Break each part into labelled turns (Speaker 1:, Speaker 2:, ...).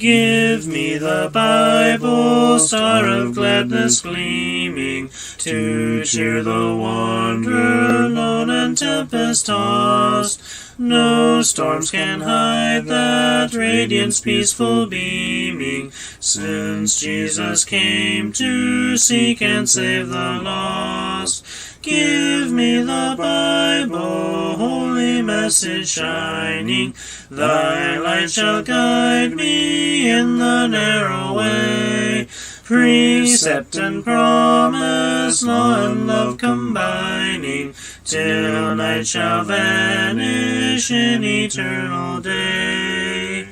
Speaker 1: Give me the Bible, star of gladness gleaming, to cheer the wanderer lone and tempest-tossed. No storms can hide that radiance peaceful beaming, since Jesus came to seek and save the lost. Give me the Bible, holy message shining, thy light shall guide me in the narrow way. Precept and promise, law and love combining, till night shall vanish in eternal day.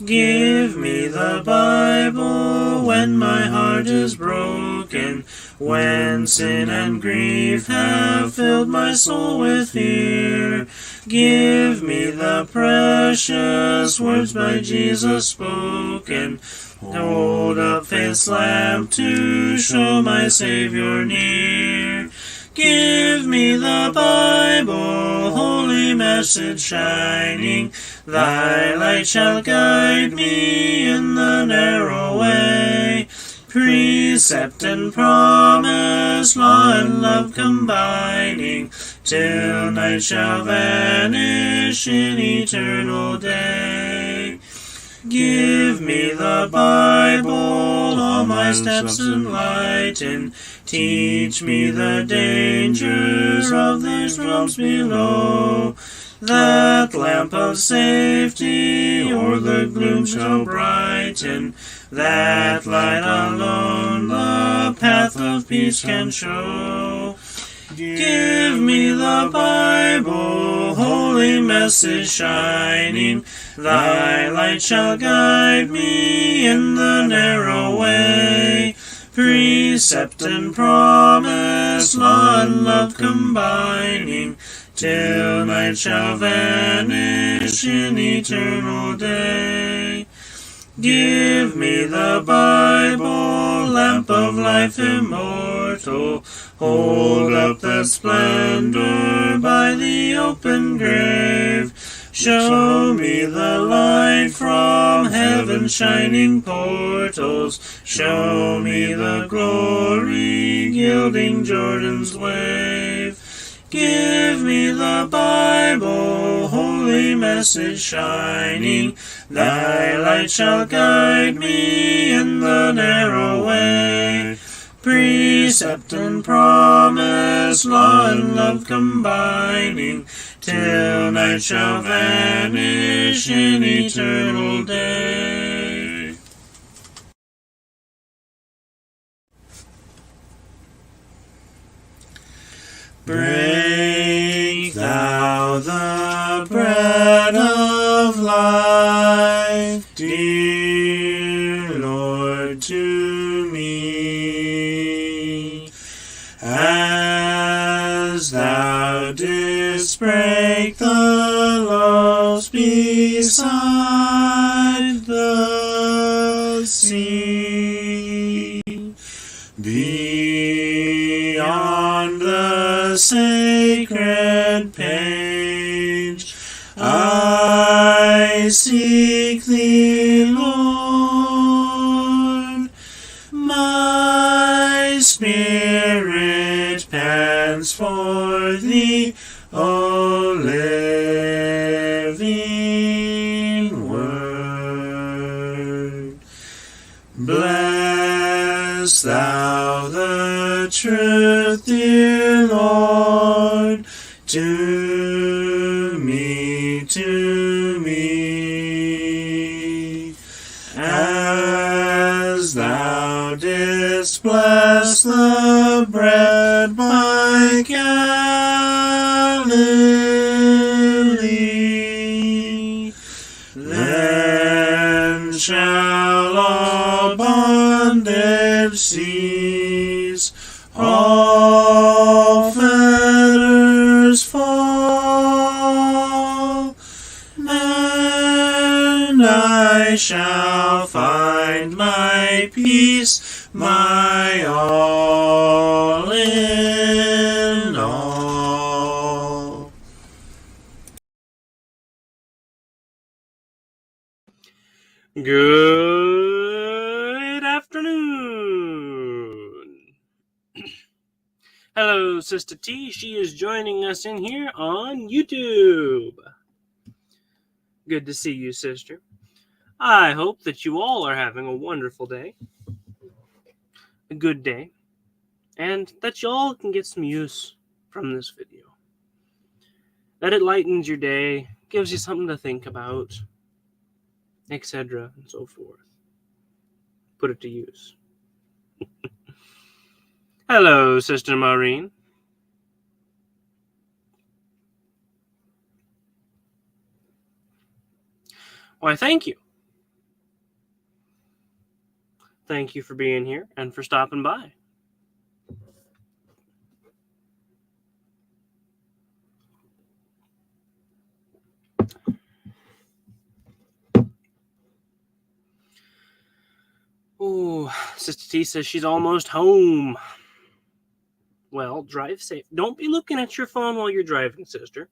Speaker 1: Give me the Bible when my heart is broken, when sin and grief have filled my soul with fear. Give me the precious words by Jesus spoken. Hold up faith's lamp to show my Savior near. Give me the Bible, holy message shining, thy light shall guide me in the narrow way. Precept and promise, law and love combining, till night shall vanish in eternal day. Give me the Bible, all my steps enlighten, teach me the dangers of these realms below. That lamp of safety o'er the gloom shall brighten, that light alone the path of peace can show. Give me the Bible, holy message shining, thy light shall guide me in the narrow way. Precept and promise, law and love combining, till night shall vanish in eternal day. Give me the Bible, lamp of life immortal, hold up that splendor by the open grave. Show me the light from heaven's shining portals, show me the glory gilding Jordan's wave. Give me the Bible, holy message shining, thy light shall guide me in the narrow way. Precept and promise, law and love combining, till night shall vanish in eternal day. Break thou the bread of life, dear Lord, to me, as thou didst break the loaves beside the sea. Beyond the sacred page, I seek thee, Lord. My spirit pants for thee, O living word. Bless thou the truth, dear Lord, to me, as thou didst bless the bread by Galilee. Then shall all bondage cease, all fetters fall, and I shall find my peace, my all in all.
Speaker 2: Good afternoon. Hello, Sister T. She is joining us in here on YouTube. Good to see you, sister. I hope that you all are having a wonderful day, a good day, and that you all can get some use from this video. That it lightens your day, gives you something to think about, etc., and so forth. Put it to use. Hello, Sister Maureen. Why, thank you. Thank you for being here and for stopping by. Oh, Sister T says she's almost home. Well, drive safe. Don't be looking at your phone while you're driving, sister.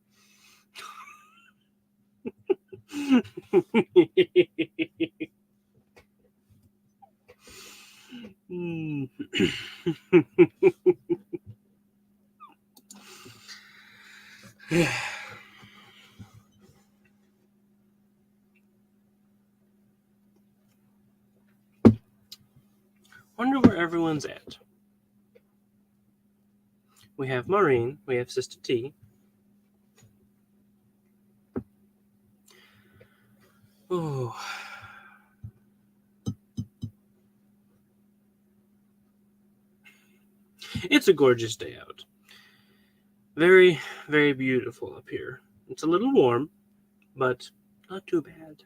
Speaker 2: Wonder where everyone's at. We have Maureen. We have Sister T. Oh. It's a gorgeous day out. Very, very beautiful up here. It's a little warm, but not too bad.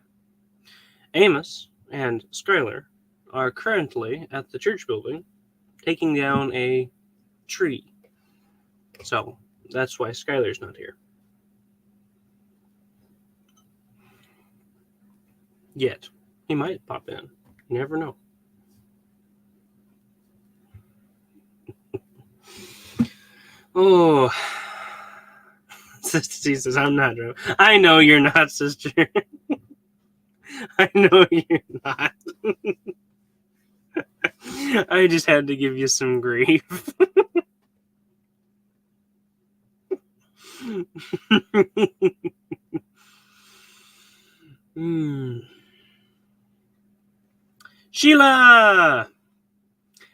Speaker 2: Amos and Skylar are currently at the church building taking down a tree. So that's why Skylar's not here. Yet. He might pop in. You never know. Oh. Sister T says, I'm not drunk. I know you're not, sister. I know you're not. I just had to give you some grief. Sheila!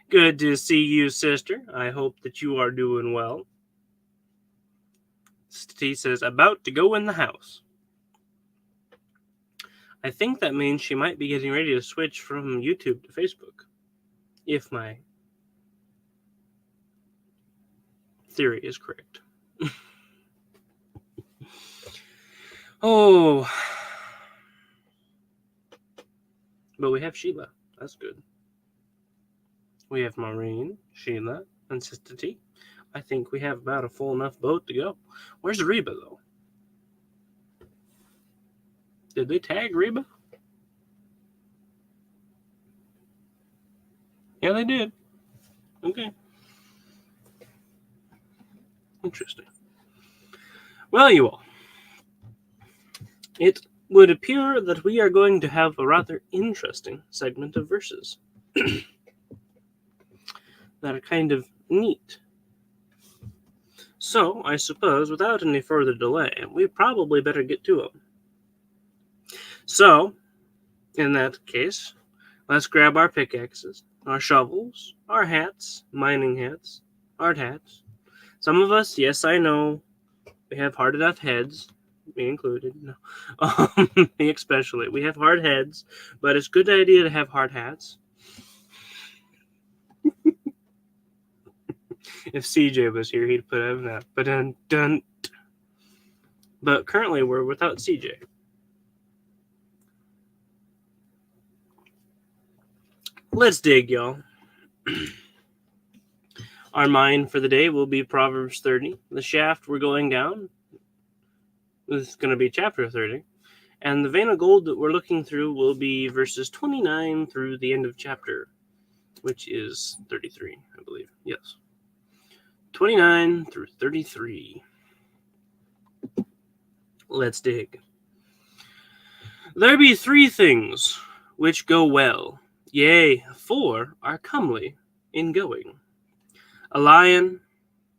Speaker 2: Good to see you, sister. I hope that you are doing well. T says, about to go in the house. I think that means she might be getting ready to switch from YouTube to Facebook. If my theory is correct. Oh. But we have Sheila. That's good. We have Maureen, Sheila, and Sister T. I think we have about a full enough boat to go. Where's Reba, though? Did they tag Reba? Yeah, they did. Okay. Interesting. Well, you all. It would appear that we are going to have a rather interesting segment of verses. That are kind of neat. So, I suppose, without any further delay, we probably better get to them. So, in that case, let's grab our pickaxes, our shovels, our hats, mining hats, hard hats. Some of us, yes, I know, we have hard enough heads, me included, no. Me especially. We have hard heads, but it's a good idea to have hard hats. If CJ was here, he'd put in that. But currently, we're without CJ. Let's dig, y'all. Our mine for the day will be Proverbs 30. The shaft we're going down is going to be chapter 30. And the vein of gold that we're looking through will be verses 29 through the end of chapter, which is 33, I believe. Yes. 29 through 33. Let's dig. There be three things which go well, yea, 4 are comely in going. A lion,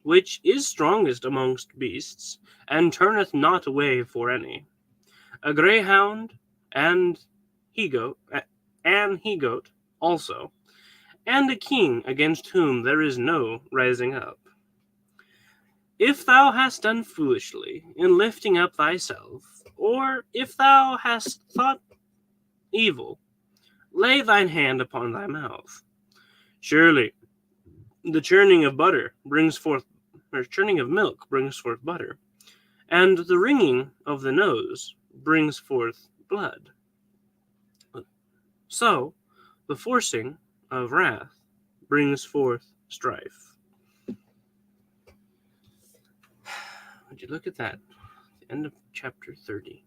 Speaker 2: which is strongest amongst beasts, and turneth not away for any. A greyhound, and he-goat also, and a king against whom there is no rising up. If thou hast done foolishly in lifting up thyself, or if thou hast thought evil, lay thine hand upon thy mouth. Surely the churning of milk brings forth butter, and the wringing of the nose brings forth blood. So the forcing of wrath brings forth strife. Would you look at that? The end of chapter 30.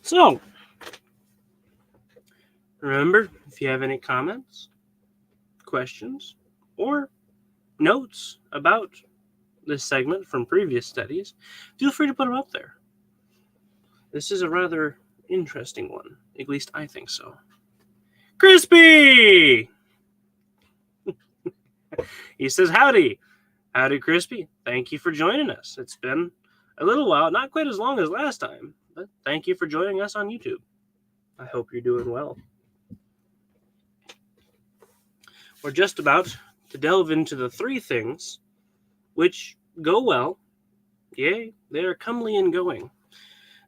Speaker 2: So, remember, if you have any comments, questions, or notes about this segment from previous studies, feel free to put them up there. This is a rather interesting one. At least I think so. Crispy! He says, howdy. Howdy, Crispy. Thank you for joining us. It's been a little while, not quite as long as last time, but thank you for joining us on YouTube. I hope you're doing well. We're just about to delve into the 3 things which go well, yea, they are comely in going.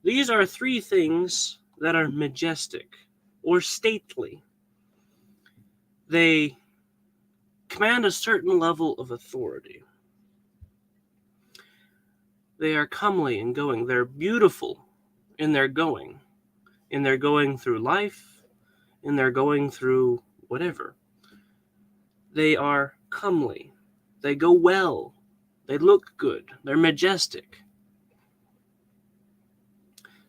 Speaker 2: These are 3 things that are majestic or stately. They command a certain level of authority. They are comely in going. They're beautiful in their going through life, in their going through whatever. They are comely. They go well. They look good. They're majestic.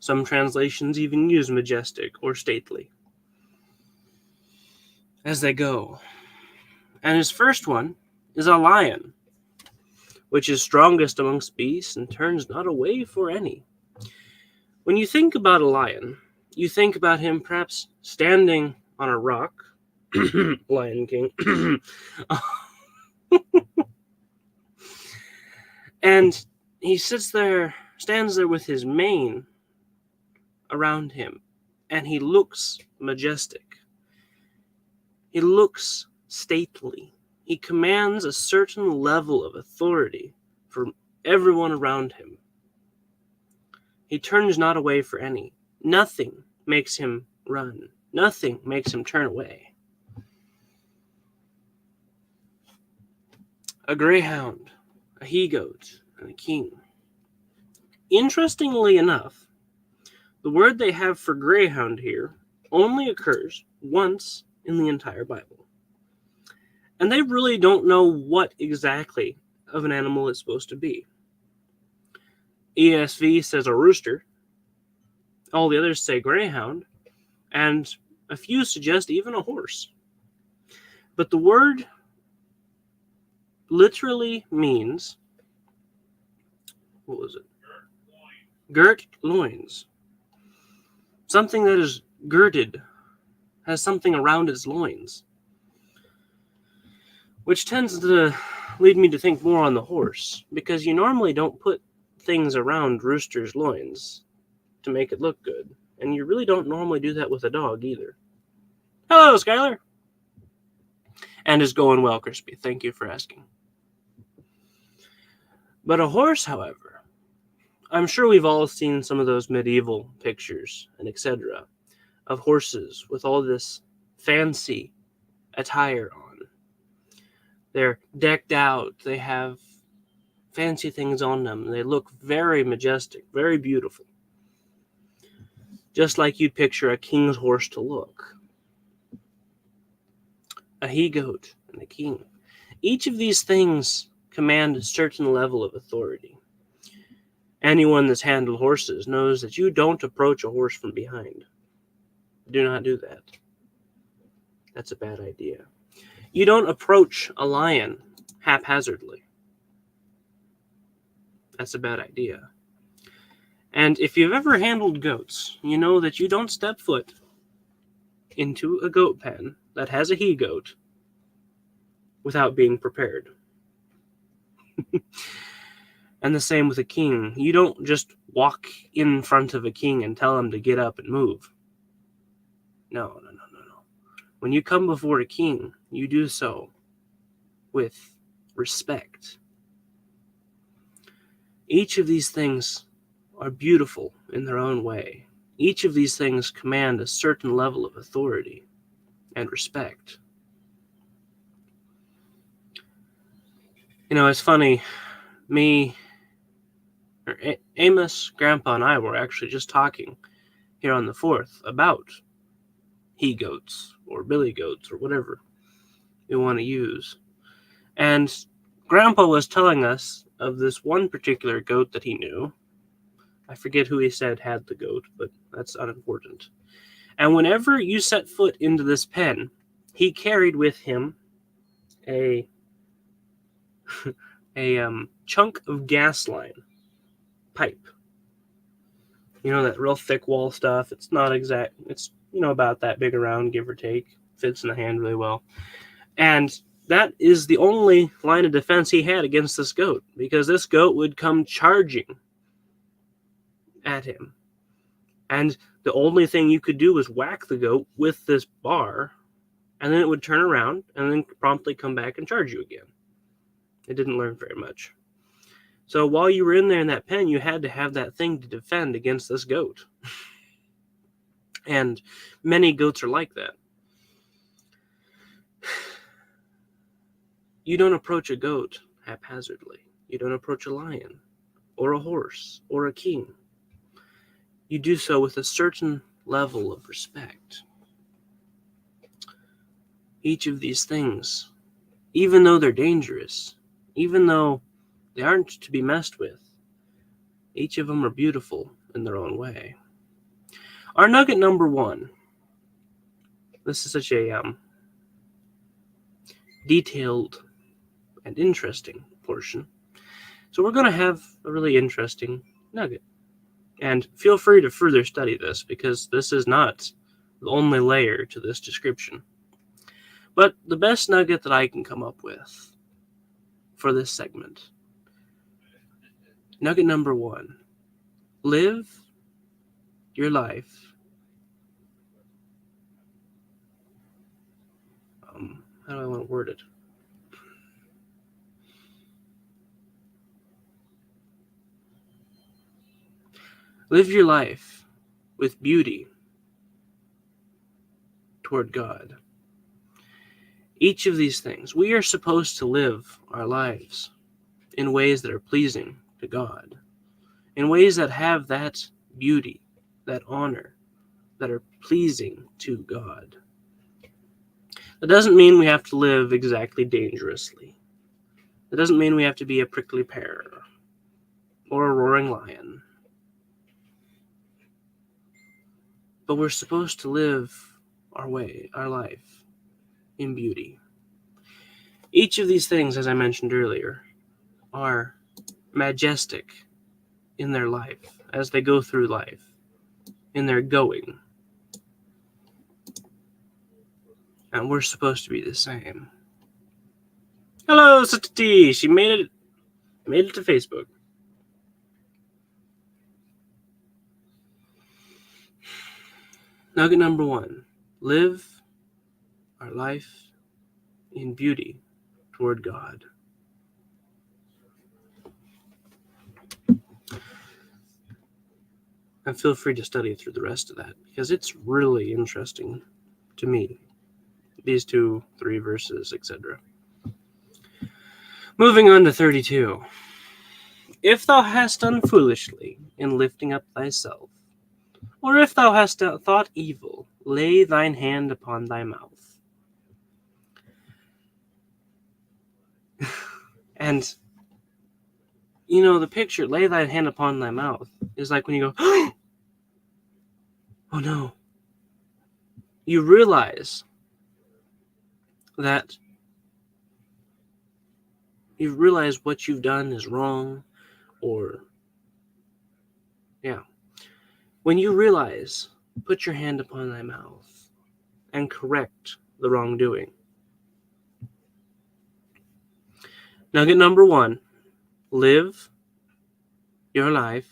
Speaker 2: Some translations even use majestic or stately as they go. And his first one is a lion, which is strongest amongst beasts and turns not away for any. When you think about a lion, you think about him perhaps standing on a rock, Lion King, and he stands there with his mane around him, and he looks majestic. He looks stately. He commands a certain level of authority from everyone around him. He turns not away for any. Nothing makes him run. Nothing makes him turn away. A greyhound, a he-goat, and a king. Interestingly enough, the word they have for greyhound here only occurs once in the entire Bible. And they really don't know what exactly of an animal it's supposed to be. ESV says a rooster. All the others say greyhound. And a few suggest even a horse. But the word literally means, what was it? Girt loins. Something that is girded, has something around its loins. Which tends to lead me to think more on the horse, because you normally don't put things around roosters' loins to make it look good. And you really don't normally do that with a dog either. Hello, Skylar! And it's going well, Crispy. Thank you for asking. But a horse, however, I'm sure we've all seen some of those medieval pictures and etc. of horses with all this fancy attire on. They're decked out. They have fancy things on them. They look very majestic, very beautiful. Just like you'd picture a king's horse to look. A he-goat and a king. Each of these things command a certain level of authority. Anyone that's handled horses knows that you don't approach a horse from behind. Do not do that. That's a bad idea. You don't approach a lion haphazardly. That's a bad idea. And if you've ever handled goats, you know that you don't step foot into a goat pen that has a he-goat without being prepared. And the same with a king. You don't just walk in front of a king and tell him to get up and move. No. When you come before a king, you do so with respect. Each of these things are beautiful in their own way. Each of these things command a certain level of authority and respect. You know, it's funny, Amos, Grandpa, and I were actually just talking here on the 4th about he-goats or billy goats or whatever you want to use. And Grandpa was telling us of this one particular goat that he knew. I forget who he said had the goat, but that's unimportant. And whenever you set foot into this pen, he carried with him a chunk of gas line pipe. You know, that real thick wall stuff. It's not exact. It's, about that big around, give or take. Fits in the hand really well. And that is the only line of defense he had against this goat, because this goat would come charging at him. And the only thing you could do was whack the goat with this bar, and then it would turn around and then promptly come back and charge you again. It didn't learn very much. So while you were in there in that pen, you had to have that thing to defend against this goat. And many goats are like that. You don't approach a goat haphazardly. You don't approach a lion or a horse or a king. You do so with a certain level of respect. Each of these things, even though they're dangerous, even though they aren't to be messed with, each of them are beautiful in their own way. Our nugget number 1. This is such a detailed and interesting portion. So we're going to have a really interesting nugget. And feel free to further study this, because this is not the only layer to this description. But the best nugget that I can come up with for this segment. Nugget number 1. Live your life. How do I want to word it? Live your life with beauty toward God. Each of these things, we are supposed to live our lives in ways that are pleasing to God, in ways that have that beauty, that honor, that are pleasing to God. That doesn't mean we have to live exactly dangerously. That doesn't mean we have to be a prickly pear or a roaring lion. But we're supposed to live our life in beauty. Each of these things, as I mentioned earlier, are majestic in their life, as they go through life, in their going. And we're supposed to be the same. Hello, Sister T. She made it to Facebook. Nugget number 1. Live our life in beauty toward God. And feel free to study through the rest of that, because it's really interesting to me. These 2, 3 verses, etc. Moving on to 32. If thou hast done foolishly in lifting up thyself, or if thou hast thought evil, lay thine hand upon thy mouth. And, the picture, lay thine hand upon thy mouth, is like when you go, oh no. You realize that what you've done is wrong, or Yeah. When you realize, put your hand upon thy mouth and correct the wrongdoing. Nugget number 1, live your life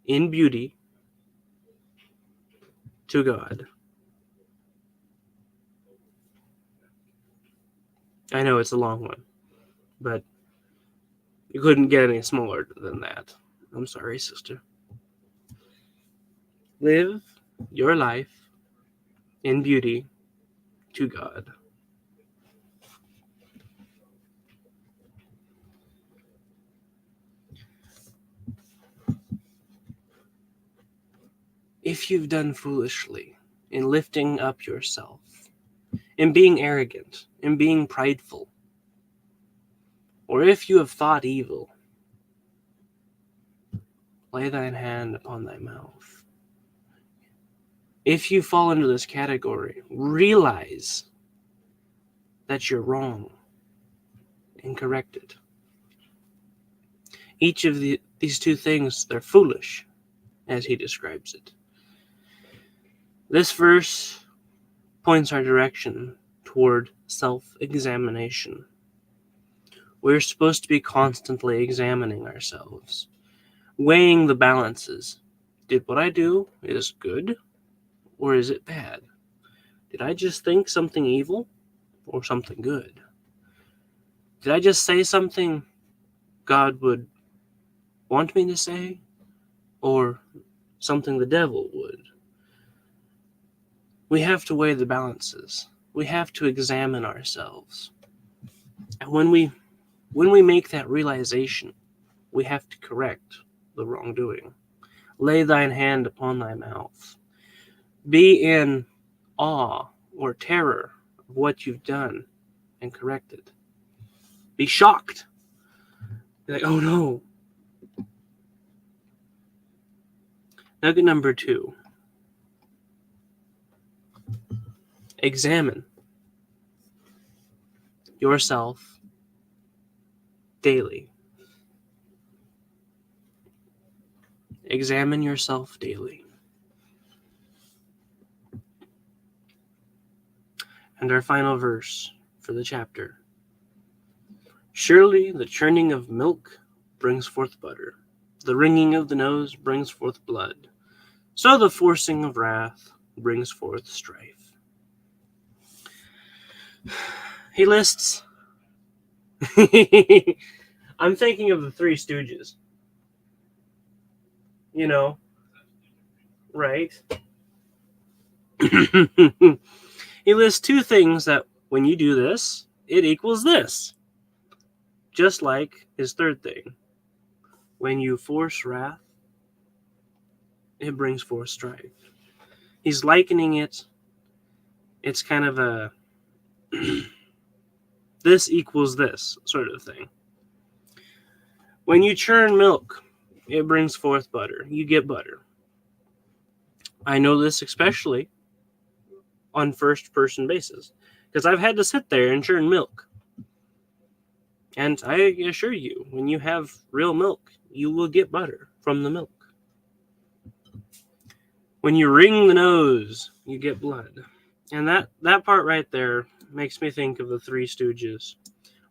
Speaker 2: in beauty to God. I know it's a long one, but you couldn't get any smaller than that. I'm sorry, sister. Live your life in beauty to God. If you've done foolishly in lifting up yourself, in being arrogant, in being prideful, or if you have thought evil, lay thine hand upon thy mouth. If you fall into this category, realize that you're wrong and correct it. Each of these two things, they're foolish, as he describes it. This verse points our direction toward self-examination. We're supposed to be constantly examining ourselves, weighing the balances. Did what I do is good, or is it bad? Did I just think something evil, or something good? Did I just say something God would want me to say, or something the devil would? We have to weigh the balances. We have to examine ourselves. And when we make that realization, we have to correct the wrongdoing. Lay thine hand upon thy mouth. Be in awe or terror of what you've done and correct it. Be shocked. Be like, oh no. Nugget number 2. Examine yourself daily. Examine yourself daily. And our final verse for the chapter. Surely the churning of milk brings forth butter. The wringing of the nose brings forth blood. So the forcing of wrath brings forth strife. He lists... I'm thinking of the Three Stooges. You know, right? He lists 2 things that when you do this, it equals this. Just like his 3rd thing. When you force wrath, it brings forth strife. He's likening it. It's kind of a this equals this sort of thing. When you churn milk, it brings forth butter. You get butter. I know this especially on first-person basis because I've had to sit there and churn milk. And I assure you, when you have real milk, you will get butter from the milk. When you wring the nose, you get blood. And that part right there makes me think of the Three Stooges,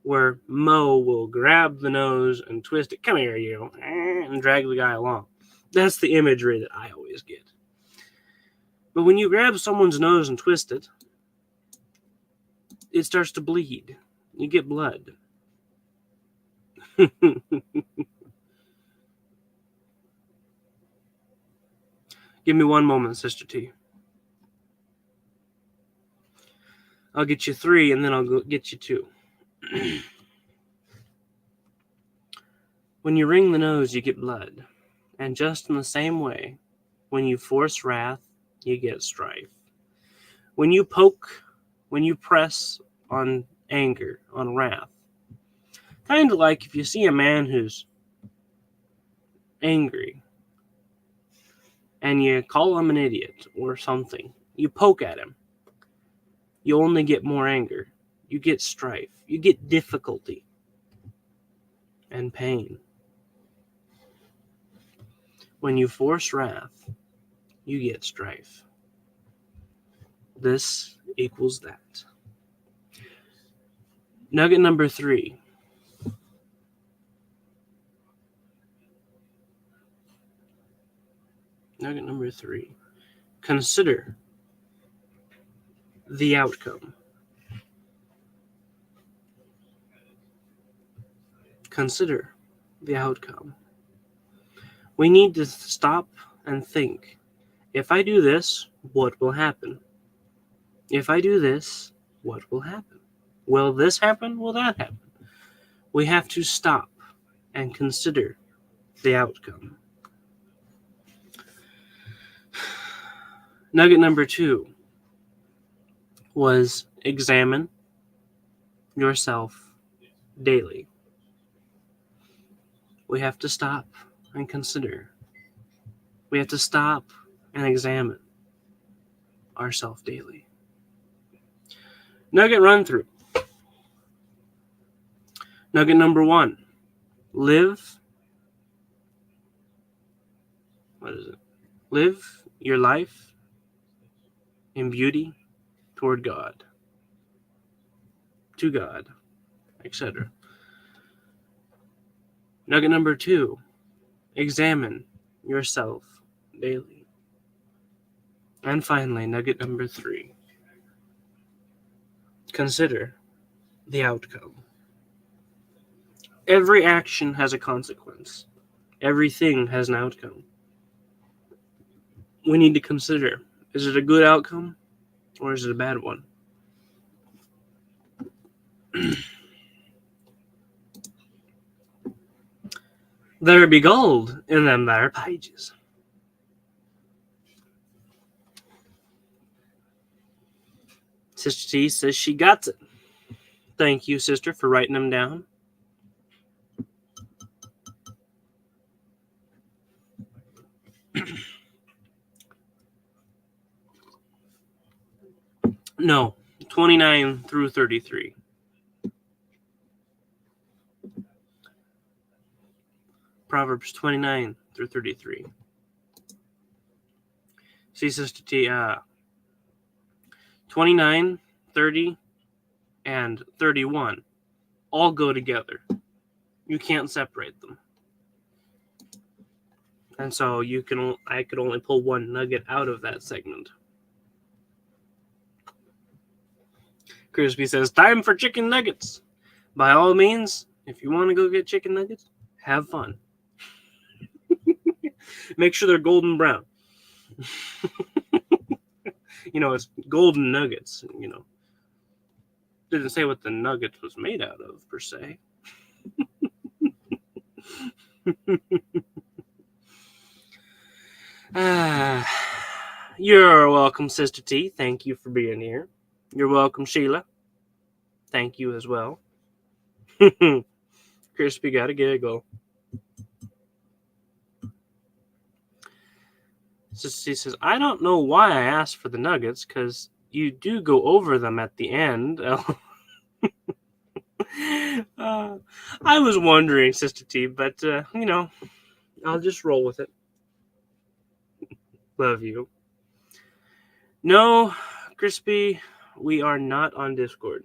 Speaker 2: where Mo will grab the nose and twist it. Come here, you. And drag the guy along. That's the imagery that I always get. But when you grab someone's nose and twist it, it starts to bleed. You get blood. Give me one moment, Sister T. I'll get you 3, and then I'll go get you 2. When you wring the nose, you get blood. And just in the same way, when you force wrath, you get strife. When you poke, when you press on anger, on wrath, kind of like if you see a man who's angry and you call him an idiot or something, you poke at him, you only get more anger. You get strife. You get difficulty and pain. When you force wrath, you get strife. This equals that. Nugget number 3. Nugget number 3. Consider the outcome. Consider the outcome. We need to stop and think. If I do this, what will happen? If I do this, what will happen? Will this happen? Will that happen? We have to stop and consider the outcome. Nugget number 2 was examine yourself daily. We have to stop and consider. We have to stop and examine ourselves daily. Nugget run through. Nugget number 1. Live your life in beauty toward God, to God, etc. Nugget number 2. Examine yourself daily. And finally, nugget number 3. Consider the outcome. Every action has a consequence. Everything has an outcome. We need to consider, is it a good outcome or is it a bad one? There be gold in them there pages. Sister T says she got it. Thank you, sister, for writing them down. No, 29 through 33. Proverbs 29 through 33. See, Sister T, 29, 30, and 31 all go together. You can't separate them. And so I could only pull one nugget out of that segment. Crispy says, time for chicken nuggets. By all means, if you want to go get chicken nuggets, have fun. Make sure they're golden brown. It's golden nuggets, Didn't say what the nugget was made out of, per se. You're welcome, Sister T. Thank you for being here. You're welcome, Sheila. Thank you as well. Crispy got a giggle. Sister T says, I don't know why I asked for the nuggets, because you do go over them at the end. I was wondering, Sister T, but, I'll just roll with it. Love you. No, Crispy, we are not on Discord.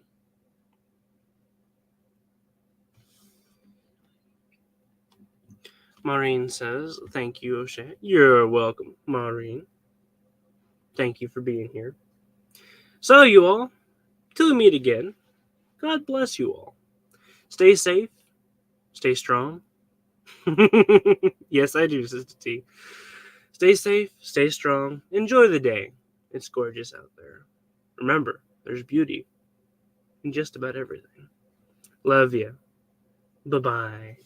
Speaker 2: Maureen says, thank you, Oshea. You're welcome, Maureen. Thank you for being here. So, you all, till we meet again, God bless you all. Stay safe. Stay strong. Yes, I do, Sister T. Stay safe. Stay strong. Enjoy the day. It's gorgeous out there. Remember, there's beauty in just about everything. Love you. Bye-bye.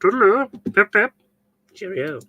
Speaker 2: Toodaloo. Pep, pep. Cheerio.